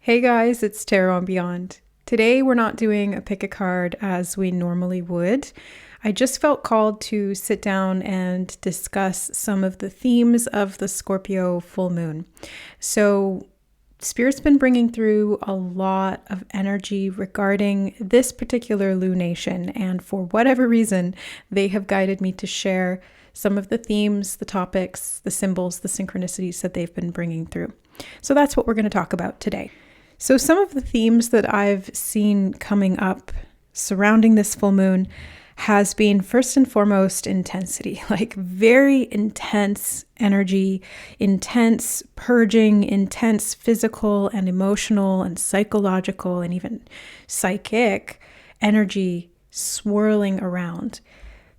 Hey guys, it's Tarot and Beyond. Today we're not doing a pick a card as we normally would. I just felt called to sit down and discuss some of the themes of the Scorpio full moon. So Spirit's been bringing through a lot of energy regarding this particular lunation, and for whatever reason, they have guided me to share some of the themes, the topics, the symbols, the synchronicities that they've been bringing through. So that's what we're going to talk about today. So some of the themes that I've seen coming up surrounding this full moon has been first and foremost intensity, like very intense energy, intense purging, intense physical and emotional and psychological and even psychic energy swirling around.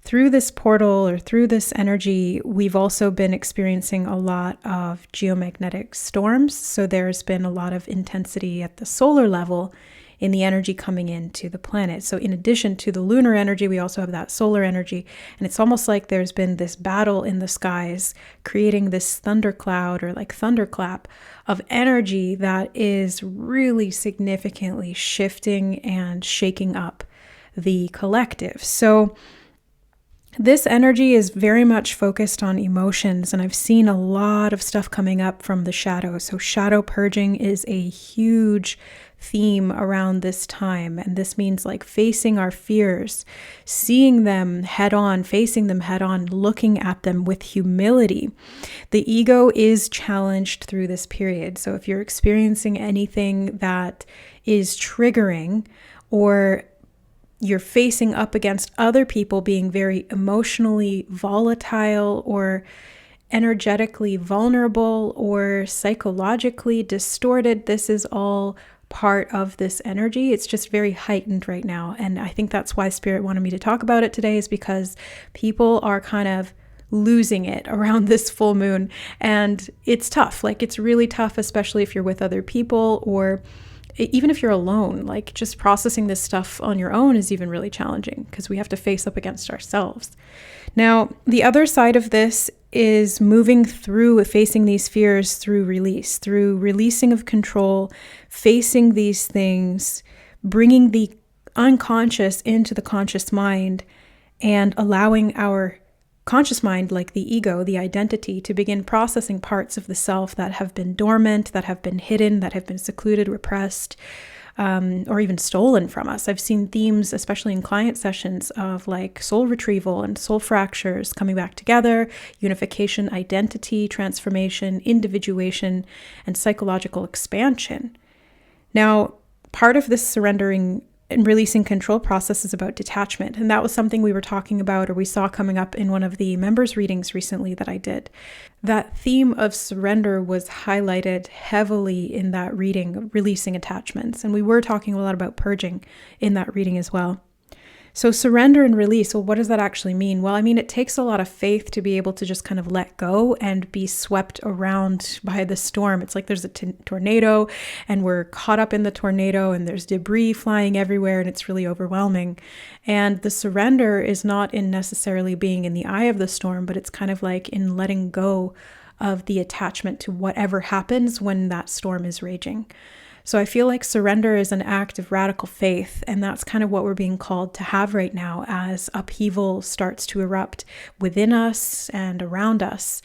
Through this portal or through this energy, we've also been experiencing a lot of geomagnetic storms. So there's been a lot of intensity at the solar level in the energy coming into the planet. So in addition to the lunar energy, we also have that solar energy. And it's almost like there's been this battle in the skies, creating this thundercloud or like thunderclap of energy that is really significantly shifting and shaking up the collective. So this energy is very much focused on emotions, and I've seen a lot of stuff coming up from the shadow. So shadow purging is a huge theme around this time, and this means like facing our fears, seeing them head on, facing them head on, looking at them with humility. The ego is challenged through this period. So if you're experiencing anything that is triggering, or you're facing up against other people being very emotionally volatile or energetically vulnerable or psychologically distorted, this is all part of this energy. It's just very heightened right now. And I think that's why Spirit wanted me to talk about it today, is because people are kind of losing it around this full moon. And it's tough. Like, it's really tough, especially if you're with other people, or even if you're alone. Like, just processing this stuff on your own is even really challenging because we have to face up against ourselves. Now, the other side of this is moving through facing these fears through release, through releasing of control, facing these things, bringing the unconscious into the conscious mind, and allowing our conscious mind, like the ego, the identity, to begin processing parts of the self that have been dormant, that have been hidden, that have been secluded, repressed, or even stolen from us. I've seen themes, especially in client sessions, of like soul retrieval and soul fractures coming back together, unification, identity, transformation, individuation, and psychological expansion. Now, part of this surrendering and releasing control process is about detachment. And that was something we were talking about, or we saw coming up in one of the members' readings recently that I did. That theme of surrender was highlighted heavily in that reading, releasing attachments. And we were talking a lot about purging in that reading as well. So surrender and release, well, what does that actually mean? Well, I mean, it takes a lot of faith to be able to just kind of let go and be swept around by the storm. It's like there's a tornado and we're caught up in the tornado and there's debris flying everywhere and it's really overwhelming. And the surrender is not in necessarily being in the eye of the storm, but it's kind of like in letting go of the attachment to whatever happens when that storm is raging. So I feel like surrender is an act of radical faith, and that's kind of what we're being called to have right now as upheaval starts to erupt within us and around us.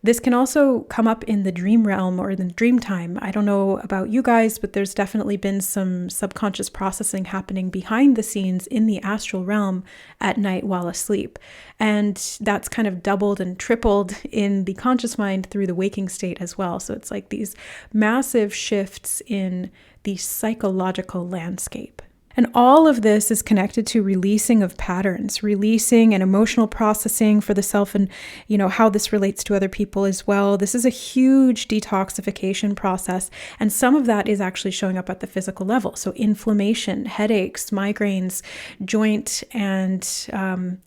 This can also come up in the dream realm or the dream time. I don't know about you guys, but there's definitely been some subconscious processing happening behind the scenes in the astral realm at night while asleep. And that's kind of doubled and tripled in the conscious mind through the waking state as well. So it's like these massive shifts in the psychological landscape. And all of this is connected to releasing of patterns, releasing and emotional processing for the self, and, you know, how this relates to other people as well. This is a huge detoxification process. And some of that is actually showing up at the physical level. So inflammation, headaches, migraines, joint, and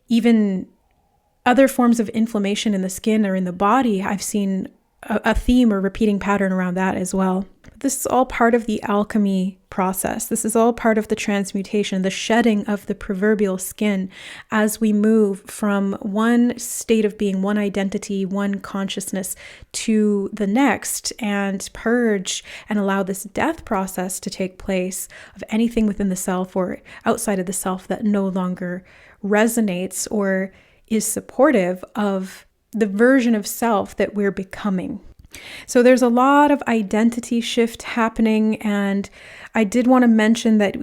even other forms of inflammation in the skin or in the body. I've seen a theme or repeating pattern around that as well. This is all part of the alchemy process. This is all part of the transmutation, the shedding of the proverbial skin as we move from one state of being, one identity, one consciousness to the next, and purge and allow this death process to take place of anything within the self or outside of the self that no longer resonates or is supportive of the version of self that we're becoming. So there's a lot of identity shift happening, and I did want to mention that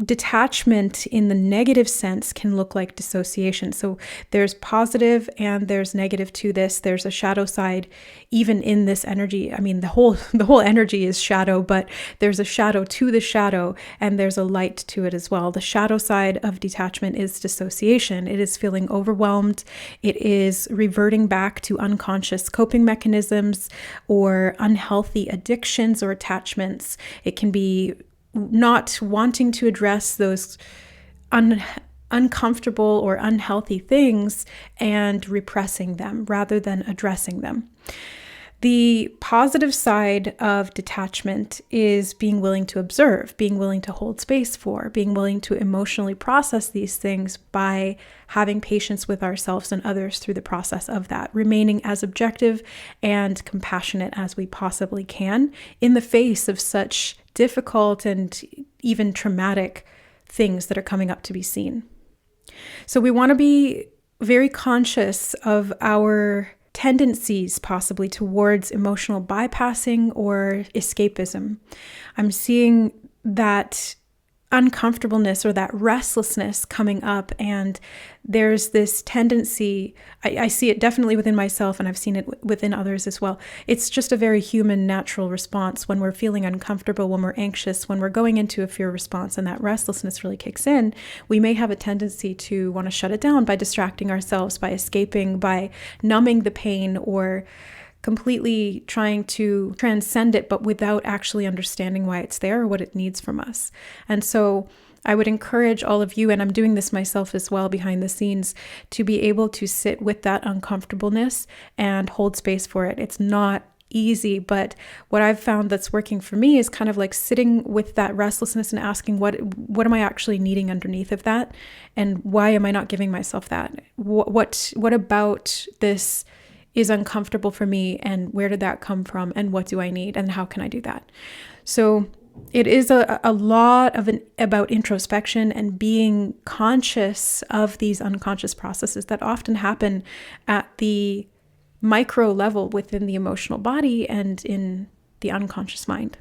detachment in the negative sense can look like dissociation. So there's positive and there's negative to this. There's a shadow side even in this energy. I mean, the whole energy is shadow, but there's a shadow to the shadow and there's a light to it as well. The shadow side of detachment is dissociation. It is feeling overwhelmed. It is reverting back to unconscious coping mechanisms or unhealthy addictions or attachments. It can be not wanting to address those uncomfortable or unhealthy things and repressing them rather than addressing them. The positive side of detachment is being willing to observe, being willing to hold space for, being willing to emotionally process these things by having patience with ourselves and others through the process of that, remaining as objective and compassionate as we possibly can in the face of such difficult and even traumatic things that are coming up to be seen. So we want to be very conscious of our tendencies possibly towards emotional bypassing or escapism. I'm seeing that uncomfortableness or that restlessness coming up, and there's this tendency, I see it definitely within myself, and I've seen it within others as well. It's just a very human, natural response when we're feeling uncomfortable, when we're anxious, when we're going into a fear response and that restlessness really kicks in. We may have a tendency to want to shut it down by distracting ourselves, by escaping, by numbing the pain, or completely trying to transcend it, but without actually understanding why it's there or what it needs from us. And so I would encourage all of you, and I'm doing this myself as well behind the scenes, to be able to sit with that uncomfortableness and hold space for it. It's not easy, but what I've found that's working for me is kind of like sitting with that restlessness and asking what am I actually needing underneath of that, and why am I not giving myself that? What about this is uncomfortable for me, and where did that come from, and what do I need, and how can I do that? So it is a lot about introspection and being conscious of these unconscious processes that often happen at the micro level within the emotional body and in the unconscious mind.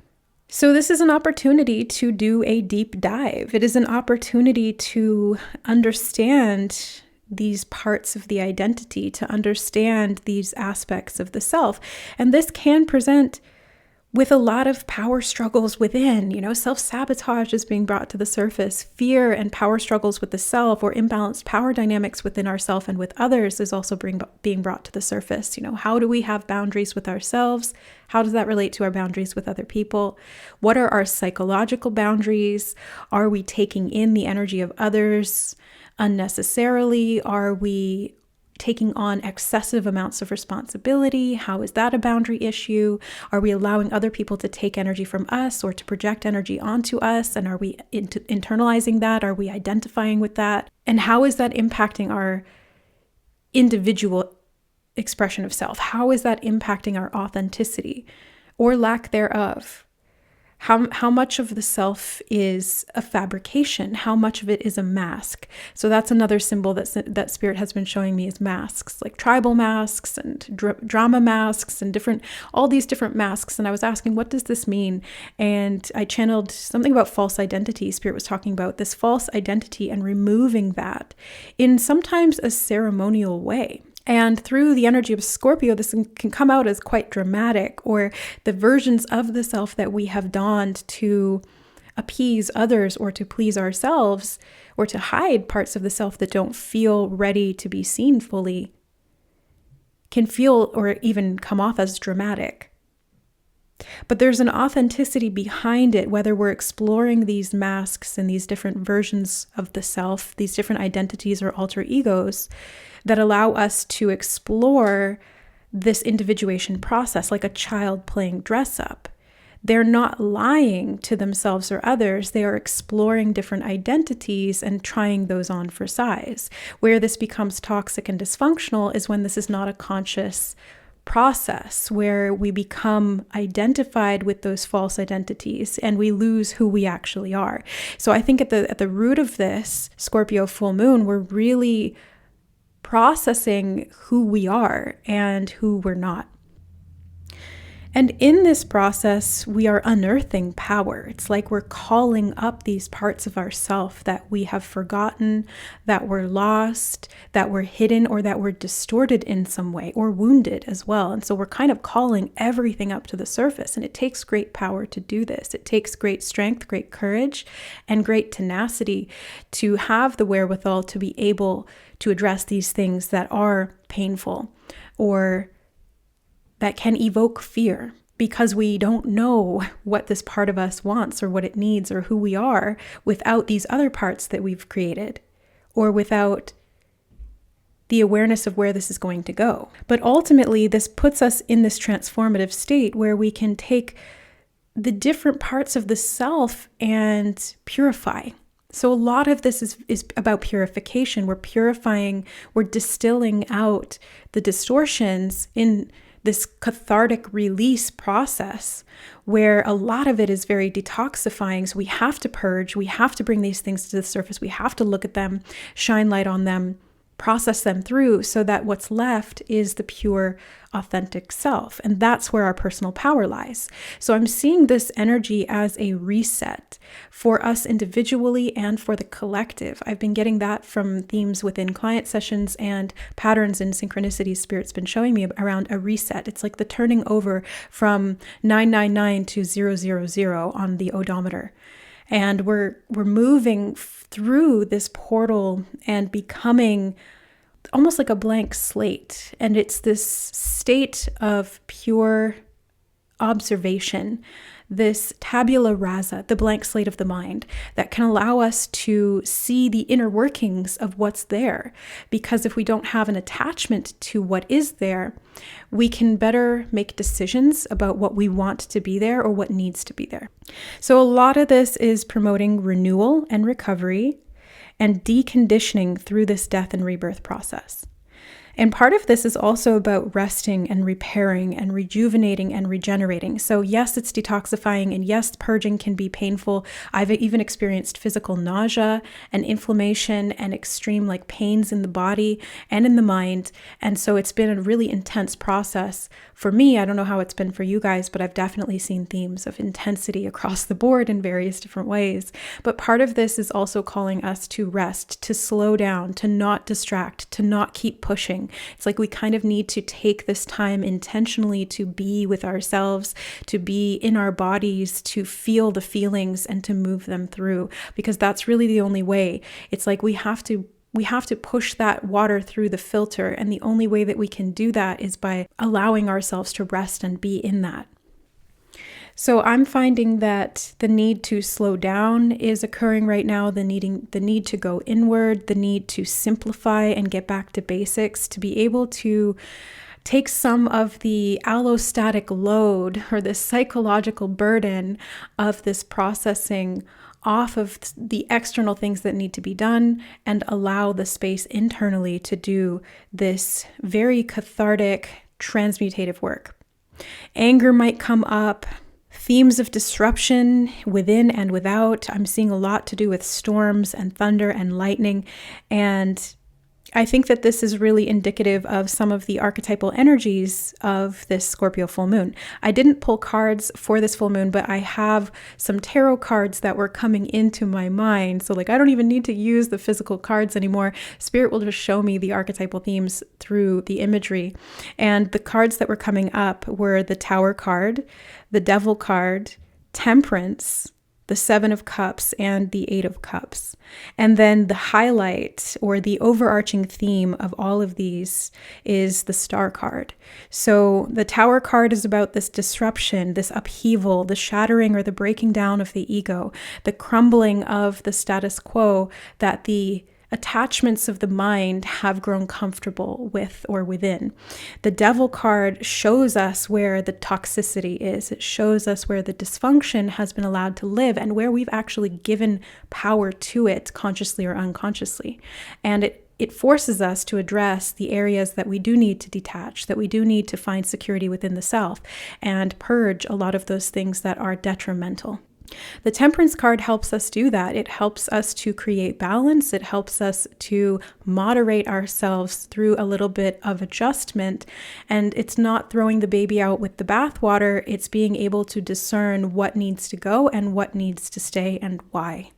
So this is an opportunity to do a deep dive. It is an opportunity to understand these parts of the identity, to understand these aspects of the self. And this can present with a lot of power struggles within, self-sabotage is being brought to the surface. Fear and power struggles with the self, or imbalanced power dynamics within ourselves and with others, is also being brought to the surface. How do we have boundaries with ourselves? How does that relate to our boundaries with other people? What are our psychological boundaries? Are we taking in the energy of others unnecessarily? Are we taking on excessive amounts of responsibility? How is that a boundary issue? Are we allowing other people to take energy from us or to project energy onto us? And are we internalizing that? Are we identifying with that? And how is that impacting our individual expression of self? How is that impacting our authenticity or lack thereof? How much of the self is a fabrication? How much of it is a mask? So that's another symbol that Spirit has been showing me, is masks, like tribal masks and drama masks and all these different masks. And I was asking, what does this mean? And I channeled something about false identity. Spirit was talking about this false identity and removing that in sometimes a ceremonial way. And through the energy of Scorpio, this can come out as quite dramatic, or the versions of the self that we have donned to appease others or to please ourselves, or to hide parts of the self that don't feel ready to be seen fully, can feel or even come off as dramatic. But there's an authenticity behind it, whether we're exploring these masks and these different versions of the self, these different identities or alter egos that allow us to explore this individuation process like a child playing dress up. they're not lying to themselves or others. They are exploring different identities and trying those on for size. Where this becomes toxic and dysfunctional is when this is not a conscious process, where we become identified with those false identities and we lose who we actually are. So I think at the root of this Scorpio full moon, we're really processing who we are and who we're not. And in this process, we are unearthing power. It's like we're calling up these parts of ourself that we have forgotten, that were lost, that were hidden, or that were distorted in some way, or wounded as well. And so we're kind of calling everything up to the surface. And it takes great power to do this. It takes great strength, great courage, and great tenacity to have the wherewithal to be able to address these things that are painful or that can evoke fear, because we don't know what this part of us wants or what it needs or who we are without these other parts that we've created, or without the awareness of where this is going to go. But ultimately, this puts us in this transformative state where we can take the different parts of the self and purify. So a lot of this is about purification. We're purifying, we're distilling out the distortions in this cathartic release process, where a lot of it is very detoxifying. So we have to purge, we have to bring these things to the surface, we have to look at them, shine light on them, process them through, so that what's left is the pure, authentic self. And that's where our personal power lies. So I'm seeing this energy as a reset for us individually and for the collective. I've been getting that from themes within client sessions and patterns and synchronicities Spirit's been showing me around a reset. It's like the turning over from 999 to 000 on the odometer. And we're moving through this portal and becoming almost like a blank slate. And it's this state of pure observation, this tabula rasa, the blank slate of the mind, that can allow us to see the inner workings of what's there. Because if we don't have an attachment to what is there, we can better make decisions about what we want to be there or what needs to be there. So a lot of this is promoting renewal and recovery and deconditioning through this death and rebirth process. And part of this is also about resting and repairing and rejuvenating and regenerating. So yes, it's detoxifying, and yes, purging can be painful. I've even experienced physical nausea and inflammation and extreme pains in the body and in the mind. And so it's been a really intense process for me. I don't know how it's been for you guys, but I've definitely seen themes of intensity across the board in various different ways. But part of this is also calling us to rest, to slow down, to not distract, to not keep pushing. It's like we kind of need to take this time intentionally to be with ourselves, to be in our bodies, to feel the feelings and to move them through, because that's really the only way. It's like we have to push that water through the filter, and the only way that we can do that is by allowing ourselves to rest and be in that. So I'm finding that the need to slow down is occurring right now, the need to go inward, the need to simplify and get back to basics, to be able to take some of the allostatic load or the psychological burden of this processing off of the external things that need to be done, and allow the space internally to do this very cathartic, transmutative work. Anger might come up. Themes of disruption within and without. I'm seeing a lot to do with storms and thunder and lightning. And I think that this is really indicative of some of the archetypal energies of this Scorpio full moon. I didn't pull cards for this full moon, but I have some tarot cards that were coming into my mind. So I don't even need to use the physical cards anymore. Spirit will just show me the archetypal themes through the imagery. And the cards that were coming up were the Tower card, the Devil card, Temperance, the Seven of Cups, and the Eight of Cups. And then the highlight or the overarching theme of all of these is the Star card. So the Tower card is about this disruption, this upheaval, the shattering or the breaking down of the ego, the crumbling of the status quo that the attachments of the mind have grown comfortable with or within. The Devil card shows us where the toxicity is. It shows us where the dysfunction has been allowed to live and where we've actually given power to it consciously or unconsciously. And it forces us to address the areas that we do need to detach, that we do need to find security within the self and purge a lot of those things that are detrimental. The Temperance card helps us do that. It helps us to create balance. It helps us to moderate ourselves through a little bit of adjustment. And it's not throwing the baby out with the bathwater. It's being able to discern what needs to go and what needs to stay and why.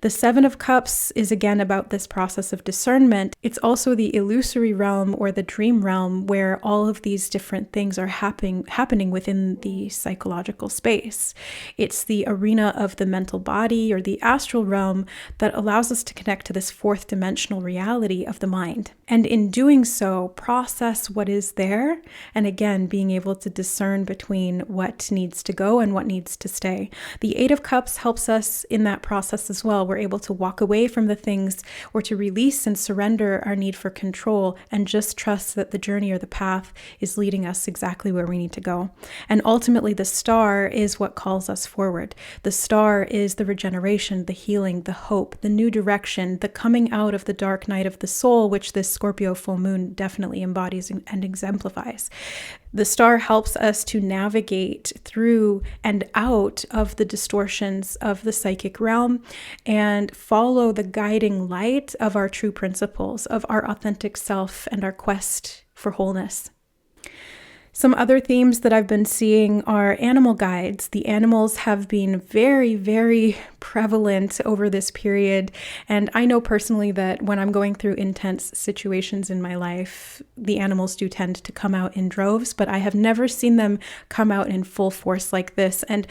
The Seven of Cups is again about this process of discernment. It's also the illusory realm or the dream realm where all of these different things are happening within the psychological space. It's the arena of the mental body or the astral realm that allows us to connect to this fourth dimensional reality of the mind. And in doing so, process what is there. And again, being able to discern between what needs to go and what needs to stay. The Eight of Cups helps us in that process as well. We're able to walk away from the things or to release and surrender our need for control and just trust that the journey or the path is leading us exactly where we need to go. And ultimately, the star is what calls us forward. The star is the regeneration, the healing, the hope, the new direction, the coming out of the dark night of the soul, which this Scorpio full moon definitely embodies and exemplifies. The star helps us to navigate through and out of the distortions of the psychic realm and follow the guiding light of our true principles, of our authentic self and our quest for wholeness. Some other themes that I've been seeing are animal guides. The animals have been very, very prevalent over this period. And I know personally that when I'm going through intense situations in my life, the animals do tend to come out in droves, but I have never seen them come out in full force like this. And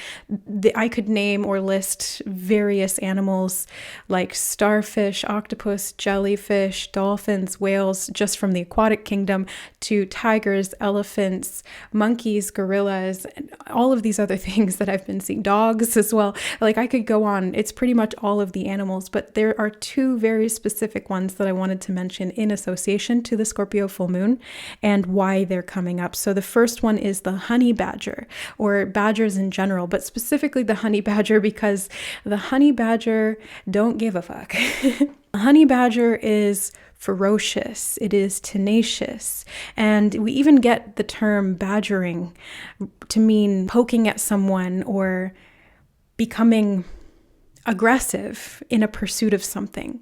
I could name or list various animals like starfish, octopus, jellyfish, dolphins, whales, just from the aquatic kingdom, to tigers, elephants, monkeys, gorillas, and all of these other things that I've been seeing, dogs as well. Like I could go on. It's pretty much all of the animals, but there are two very specific ones that I wanted to mention in association to the Scorpio full moon and why they're coming up. So the first one is the honey badger, or badgers in general, but specifically the honey badger because the honey badger don't give a fuck. A honey badger is ferocious, it is tenacious, and we even get the term badgering to mean poking at someone or becoming aggressive in a pursuit of something.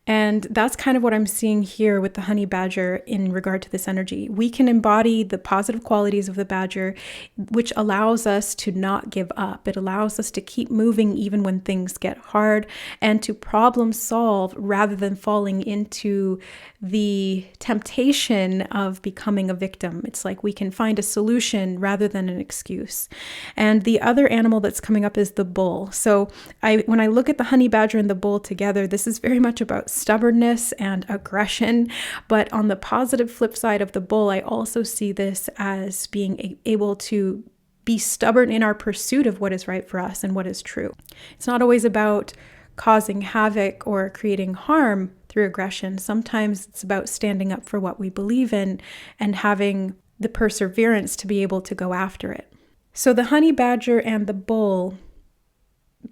And that's kind of what I'm seeing here with the honey badger in regard to this energy. We can embody the positive qualities of the badger, which allows us to not give up. It allows us to keep moving even when things get hard and to problem solve rather than falling into the temptation of becoming a victim. It's like we can find a solution rather than an excuse. And the other animal that's coming up is the bull. So when I look at the honey badger and the bull together, this is very much about stubbornness and aggression. But on the positive flip side of the bull, I also see this as being able to be stubborn in our pursuit of what is right for us and what is true. It's not always about causing havoc or creating harm through aggression. Sometimes it's about standing up for what we believe in and having the perseverance to be able to go after it. So the honey badger and the bull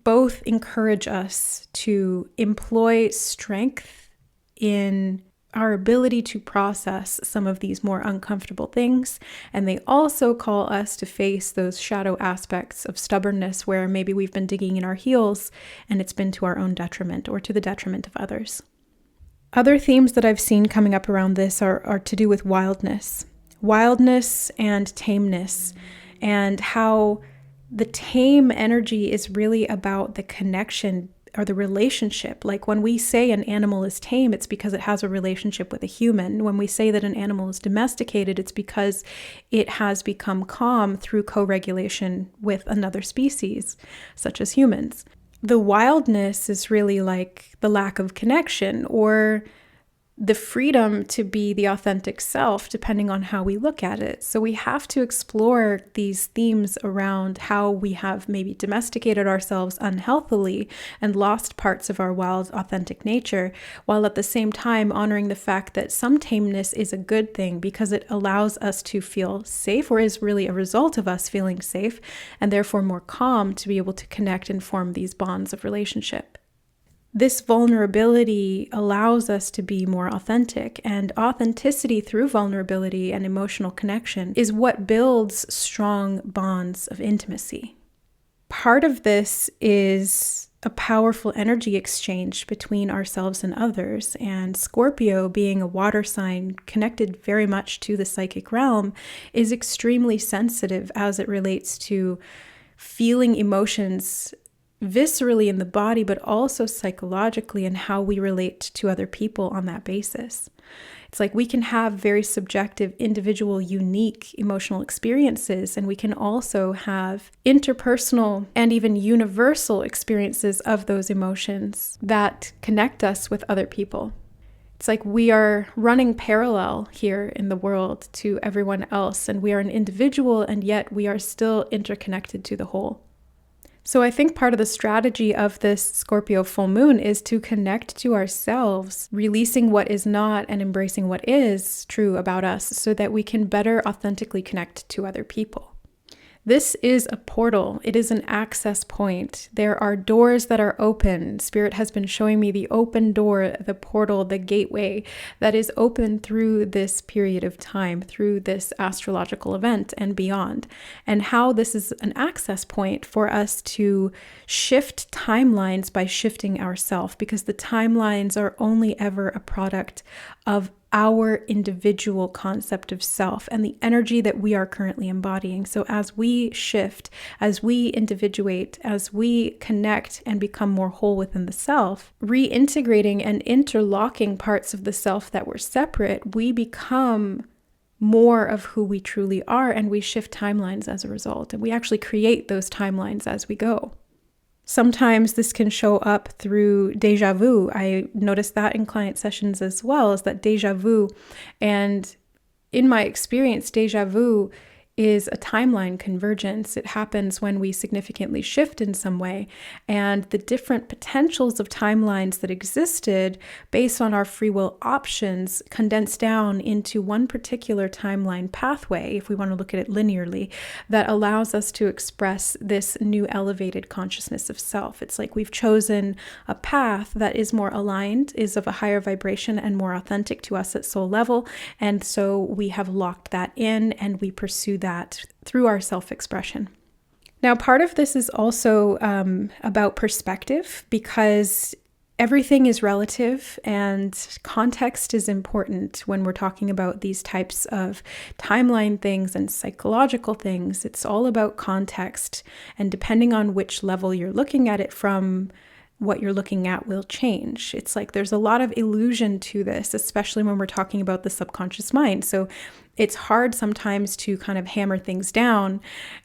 both encourage us to employ strength in our ability to process some of these more uncomfortable things. And they also call us to face those shadow aspects of stubbornness where maybe we've been digging in our heels and it's been to our own detriment or to the detriment of others. Other themes that I've seen coming up around this are to do with wildness and tameness, and how the tame energy is really about the connection or the relationship. Like when we say an animal is tame, it's because it has a relationship with a human. When we say that an animal is domesticated, it's because it has become calm through co-regulation with another species, such as humans. The wildness is really like the lack of connection or the freedom to be the authentic self depending on how we look at it. So we have to explore these themes around how we have maybe domesticated ourselves unhealthily and lost parts of our wild, authentic nature, while at the same time honoring the fact that some tameness is a good thing because it allows us to feel safe, or is really a result of us feeling safe and therefore more calm to be able to connect and form these bonds of relationship. This vulnerability allows us to be more authentic, and authenticity through vulnerability and emotional connection is what builds strong bonds of intimacy. Part of this is a powerful energy exchange between ourselves and others, and Scorpio, being a water sign connected very much to the psychic realm, is extremely sensitive as it relates to feeling emotions viscerally in the body, but also psychologically, and how we relate to other people on that basis. It's like we can have very subjective, individual, unique emotional experiences, and we can also have interpersonal and even universal experiences of those emotions that connect us with other people. It's like we are running parallel here in the world to everyone else, and we are an individual, and yet we are still interconnected to the whole. So I think part of the strategy of this Scorpio full moon is to connect to ourselves, releasing what is not and embracing what is true about us so that we can better authentically connect to other people. This is a portal. It is an access point. There are doors that are open. Spirit has been showing me the open door, the portal, the gateway that is open through this period of time, through this astrological event and beyond, and how this is an access point for us to shift timelines by shifting ourselves, because the timelines are only ever a product of our individual concept of self and the energy that we are currently embodying. So as we shift, as we individuate, as we connect and become more whole within the self, reintegrating and interlocking parts of the self that were separate, we become more of who we truly are, and we shift timelines as a result. And we actually create those timelines as we go. Sometimes this can show up through déjà vu. I noticed that in client sessions as well, is that déjà vu. And in my experience, déjà vu is a timeline convergence. It happens when we significantly shift in some way, and the different potentials of timelines that existed based on our free will options condense down into one particular timeline pathway, if we want to look at it linearly, that allows us to express this new elevated consciousness of self. It's like we've chosen a path that is more aligned, is of a higher vibration and more authentic to us at soul level, and so we have locked that in and we pursue that through our self-expression. Now, part of this is also about perspective, because everything is relative and context is important when we're talking about these types of timeline things and psychological things. It's all about context, and depending on which level you're looking at it from, what you're looking at will change. It's like there's a lot of illusion to this, especially when we're talking about the subconscious mind. So it's hard sometimes to kind of hammer things down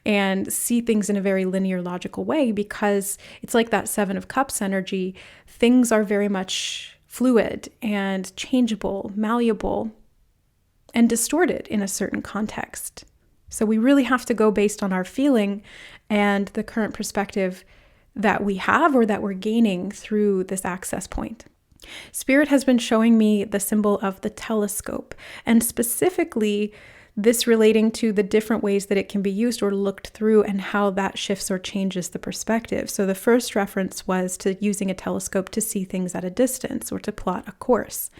and see things in a very linear, logical way, because it's like that Seven of Cups energy. Things are very much fluid and changeable, malleable, and distorted in a certain context. So we really have to go based on our feeling and the current perspective that we have or that we're gaining through this access point. Spirit has been showing me the symbol of the telescope, and specifically this relating to the different ways that it can be used or looked through and how that shifts or changes the perspective. So the first reference was to using a telescope to see things at a distance or to plot a course.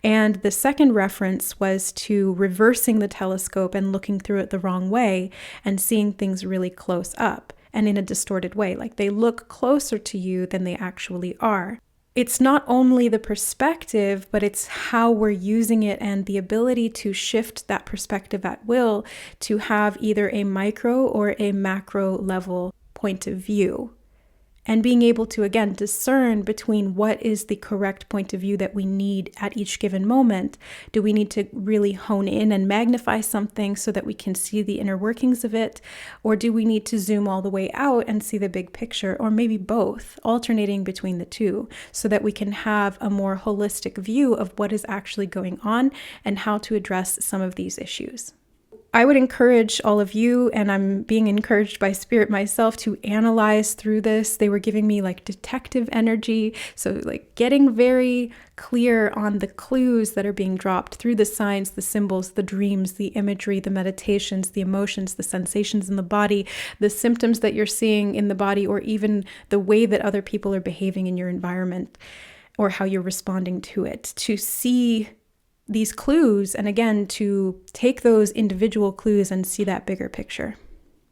And the second reference was to reversing the telescope and looking through it the wrong way and seeing things really close up and in a distorted way, like they look closer to you than they actually are. It's not only the perspective, but it's how we're using it and the ability to shift that perspective at will to have either a micro or a macro level point of view. and being able to, again, discern between what is the correct point of view that we need at each given moment. Do we need to really hone in and magnify something so that we can see the inner workings of it? Or do we need to zoom all the way out and see the big picture? Or maybe both, alternating between the two, so that we can have a more holistic view of what is actually going on and how to address some of these issues. I would encourage all of you, and I'm being encouraged by Spirit myself, to analyze through this. They were giving me like detective energy. So like getting very clear on the clues that are being dropped through the signs, the symbols, the dreams, the imagery, the meditations, the emotions, the sensations in the body, the symptoms that you're seeing in the body, or even the way that other people are behaving in your environment or how you're responding to it. To see these clues, and again, to take those individual clues and see that bigger picture.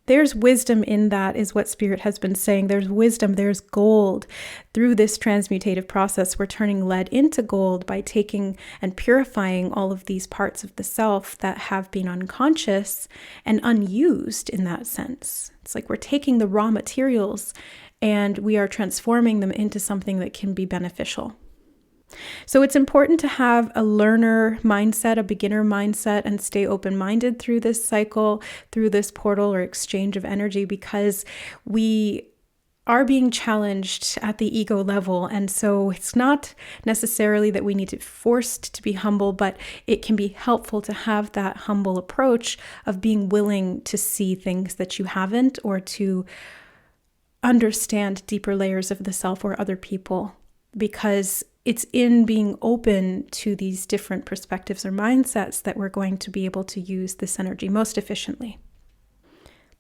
There's wisdom in that, is what Spirit has been saying. There's wisdom, there's gold. Through this transmutative process, we're turning lead into gold by taking and purifying all of these parts of the self that have been unconscious and unused in that sense. It's like we're taking the raw materials and we are transforming them into something that can be beneficial. So it's important to have a learner mindset, a beginner mindset, and stay open-minded through this cycle, through this portal or exchange of energy, because we are being challenged at the ego level. And so it's not necessarily that we need to be forced to be humble, but it can be helpful to have that humble approach of being willing to see things that you haven't, or to understand deeper layers of the self or other people, because it's in being open to these different perspectives or mindsets that we're going to be able to use this energy most efficiently.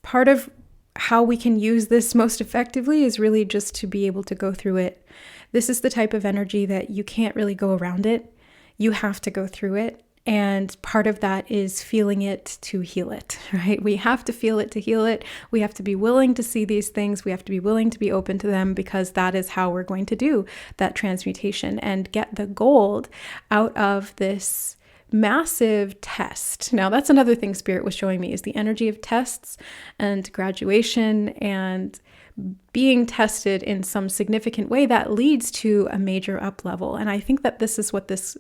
Part of how we can use this most effectively is really just to be able to go through it. This is the type of energy that you can't really go around it. You have to go through it. And part of that is feeling it to heal it, right? We have to feel it to heal it. We have to be willing to see these things. We have to be willing to be open to them, because that is how we're going to do that transmutation and get the gold out of this massive test. Now, that's another thing Spirit was showing me, is the energy of tests and graduation and being tested in some significant way that leads to a major up level. And I think that this is what this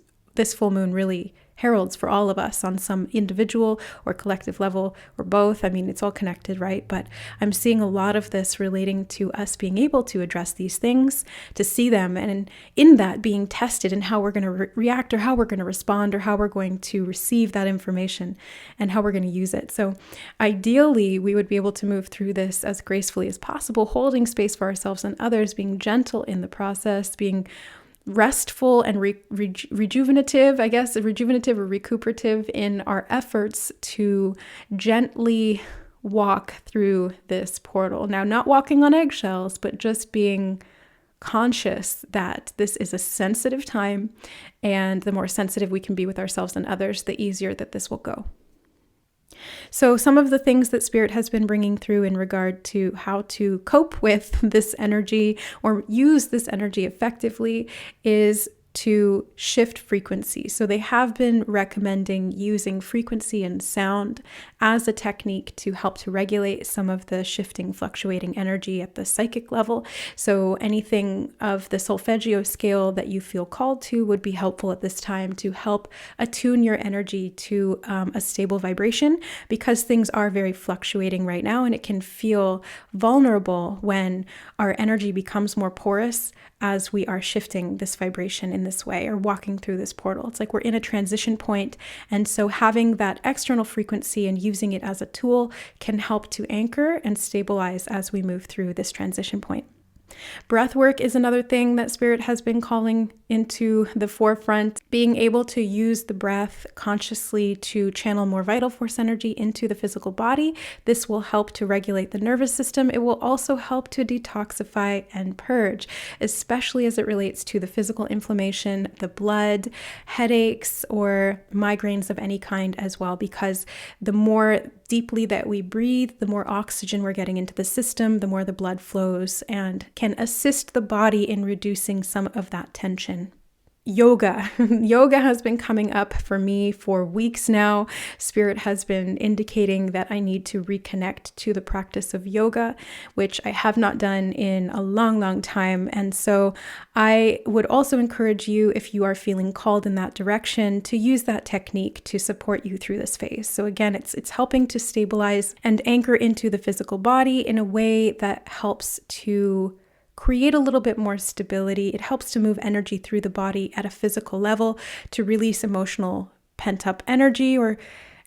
full moon really heralds for all of us on some individual or collective level, or both. I mean, it's all connected, right? But I'm seeing a lot of this relating to us being able to address these things, to see them, and in that being tested in how we're going to react, or how we're going to respond, or how we're going to receive that information and how we're going to use it. So ideally, we would be able to move through this as gracefully as possible, holding space for ourselves and others, being gentle in the process, being restful and rejuvenative, I guess, rejuvenative or recuperative in our efforts to gently walk through this portal. Now, not walking on eggshells, but just being conscious that this is a sensitive time, and the more sensitive we can be with ourselves and others, the easier that this will go. So some of the things that Spirit has been bringing through in regard to how to cope with this energy or use this energy effectively is to shift frequency. So they have been recommending using frequency and sound as a technique to help to regulate some of the shifting, fluctuating energy at the psychic level. So anything of the solfeggio scale that you feel called to would be helpful at this time to help attune your energy to a stable vibration, because things are very fluctuating right now, and it can feel vulnerable when our energy becomes more porous as we are shifting this vibration in this way, or walking through this portal. It's like we're in a transition point. And so having that external frequency and using it as a tool can help to anchor and stabilize as we move through this transition point. Breath work is another thing that Spirit has been calling into the forefront. Being able to use the breath consciously to channel more vital force energy into the physical body. This will help to regulate the nervous system. It will also help to detoxify and purge, especially as it relates to the physical inflammation, the blood, headaches, or migraines of any kind as well, because the more deeply that we breathe, the more oxygen we're getting into the system, the more the blood flows and can assist the body in reducing some of that tension. yoga. Yoga has been coming up for me for weeks now. Spirit has been indicating that I need to reconnect to the practice of yoga, which I have not done in a long, long time. And so I would also encourage you, if you are feeling called in that direction, to use that technique to support you through this phase. So again, it's helping to stabilize and anchor into the physical body in a way that helps to create a little bit more stability. It helps to move energy through the body at a physical level to release emotional pent-up energy or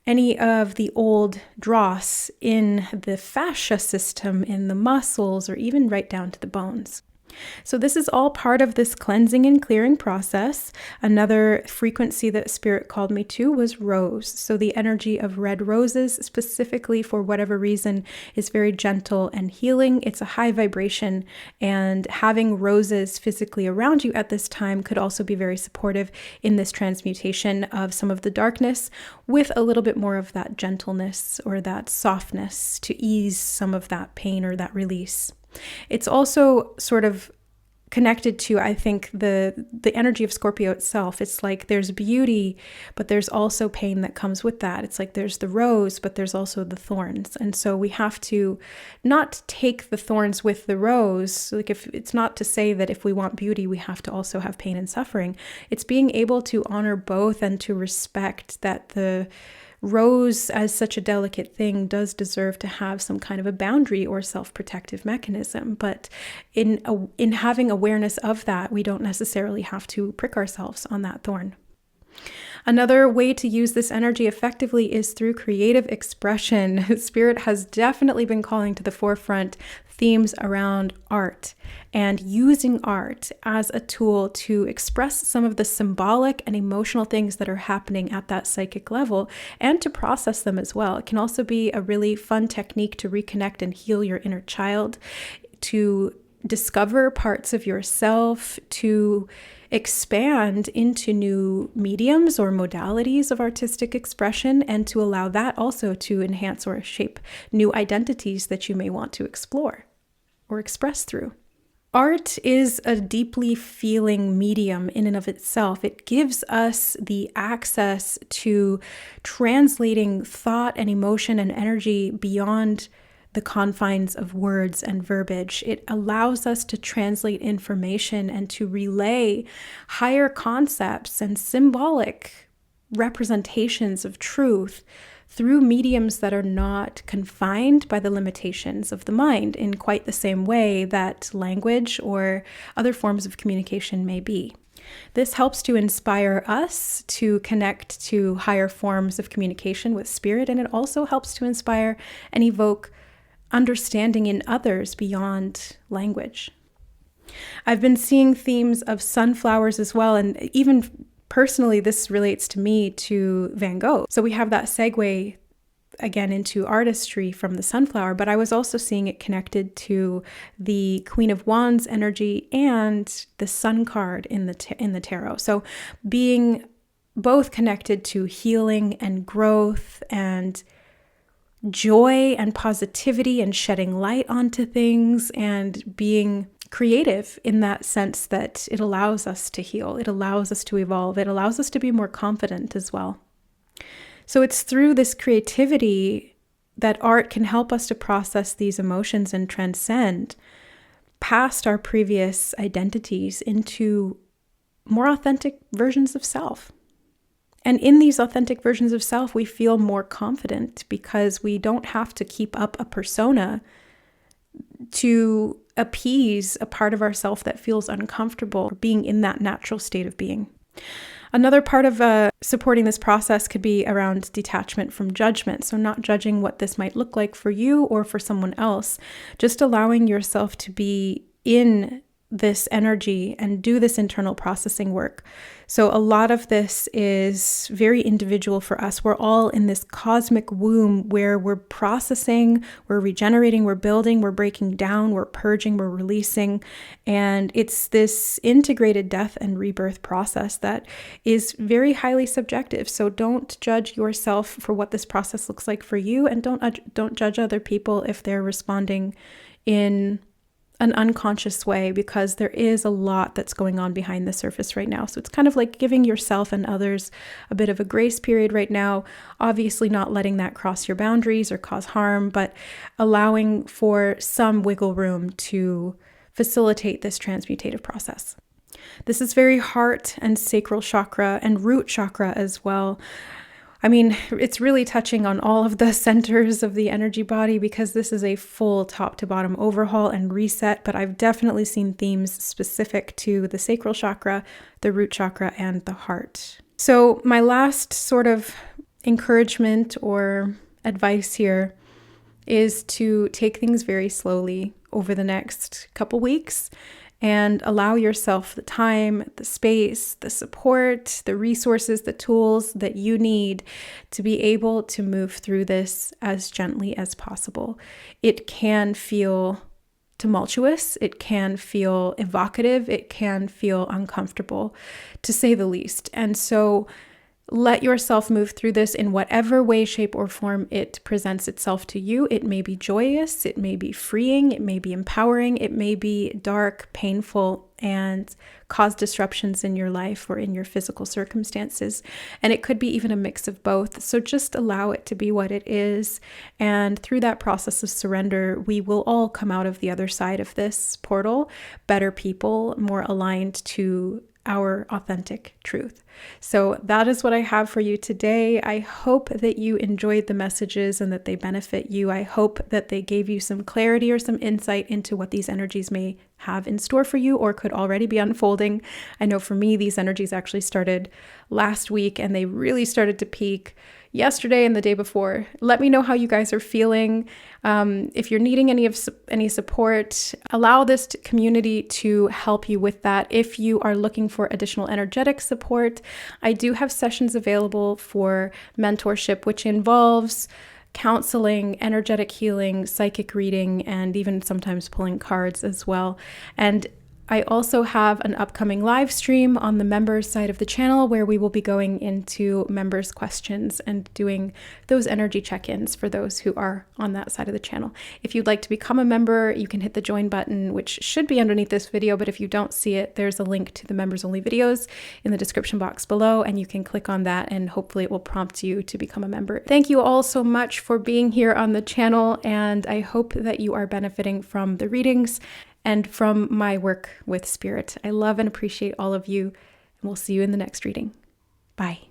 any of the old dross in the fascia system, in the muscles, or even right down to the bones. So this is all part of this cleansing and clearing process. Another frequency that Spirit called me to was rose. So the energy of red roses, specifically for whatever reason, is very gentle and healing. It's a high vibration, and having roses physically around you at this time could also be very supportive in this transmutation of some of the darkness with a little bit more of that gentleness or that softness to ease some of that pain or that release. It's also sort of connected to, I think, the energy of Scorpio itself. It's like there's beauty, but there's also pain that comes with that. It's like there's the rose, but there's also the thorns. And so we have to not take the thorns with the rose. Like, if it's not to say that if we want beauty, we have to also have pain and suffering. It's being able to honor both and to respect that the rose, as such a delicate thing, does deserve to have some kind of a boundary or self-protective mechanism. But in having awareness of that, we don't necessarily have to prick ourselves on that thorn. Another way to use this energy effectively is through creative expression. Spirit has definitely been calling to the forefront themes around art and using art as a tool to express some of the symbolic and emotional things that are happening at that psychic level and to process them as well. It can also be a really fun technique to reconnect and heal your inner child, to discover parts of yourself, to expand into new mediums or modalities of artistic expression, and to allow that also to enhance or shape new identities that you may want to explore or express through. Art is a deeply feeling medium in and of itself. It gives us the access to translating thought and emotion and energy beyond the confines of words and verbiage. It allows us to translate information and to relay higher concepts and symbolic representations of truth through mediums that are not confined by the limitations of the mind in quite the same way that language or other forms of communication may be. This helps to inspire us to connect to higher forms of communication with spirit, and it also helps to inspire and evoke understanding in others beyond language. I've been seeing themes of sunflowers as well, and even personally, this relates to me to Van Gogh. So we have that segue again into artistry from the sunflower, but I was also seeing it connected to the Queen of Wands energy and the Sun card in the tarot. So being both connected to healing and growth and joy and positivity and shedding light onto things and being creative in that sense that it allows us to heal, it allows us to evolve, it allows us to be more confident as well. So it's through this creativity that art can help us to process these emotions and transcend past our previous identities into more authentic versions of self. And in these authentic versions of self, we feel more confident because we don't have to keep up a persona to appease a part of ourself that feels uncomfortable being in that natural state of being. Another part of supporting this process could be around detachment from judgment. So not judging what this might look like for you or for someone else, just allowing yourself to be in this energy and do this internal processing work. So a lot of this is very individual for us. We're all in this cosmic womb where we're processing, we're regenerating, we're building, we're breaking down, we're purging, we're releasing. And it's this integrated death and rebirth process that is very highly subjective. So don't judge yourself for what this process looks like for you, and don't judge other people if they're responding in an unconscious way, because there is a lot that's going on behind the surface right now. So it's kind of like giving yourself and others a bit of a grace period right now, obviously not letting that cross your boundaries or cause harm, but allowing for some wiggle room to facilitate this transmutative process. This is very heart and sacral chakra and root chakra as well. I mean, it's really touching on all of the centers of the energy body, because this is a full top to bottom overhaul and reset, but I've definitely seen themes specific to the sacral chakra, the root chakra, and the heart. So my last sort of encouragement or advice here is to take things very slowly over the next couple weeks and allow yourself the time, the space, the support, the resources, the tools that you need to be able to move through this as gently as possible. It can feel tumultuous, it can feel evocative, it can feel uncomfortable, to say the least. And so let yourself move through this in whatever way, shape, or form it presents itself to you. It may be joyous, it may be freeing, it may be empowering, it may be dark, painful, and cause disruptions in your life or in your physical circumstances. And it could be even a mix of both. So just allow it to be what it is. And through that process of surrender, we will all come out of the other side of this portal better people, more aligned to our authentic truth. So that is what I have for you today. I hope that you enjoyed the messages and that they benefit you. I hope that they gave you some clarity or some insight into what these energies may have in store for you or could already be unfolding. I know for me, these energies actually started last week and they really started to peak yesterday and the day before. Let me know how you guys are feeling. If you're needing any support, allow this community to help you with that. If you are looking for additional energetic support, I do have sessions available for mentorship, which involves counseling, energetic healing, psychic reading, and even sometimes pulling cards as well. And I also have an upcoming live stream on the members side of the channel where we will be going into members' questions and doing those energy check-ins for those who are on that side of the channel. If you'd like to become a member, you can hit the join button, which should be underneath this video, but if you don't see it, there's a link to the members only videos in the description box below, and you can click on that and hopefully it will prompt you to become a member. Thank you all so much for being here on the channel, and I hope that you are benefiting from the readings and from my work with spirit. I love and appreciate all of you, and we'll see you in the next reading. Bye.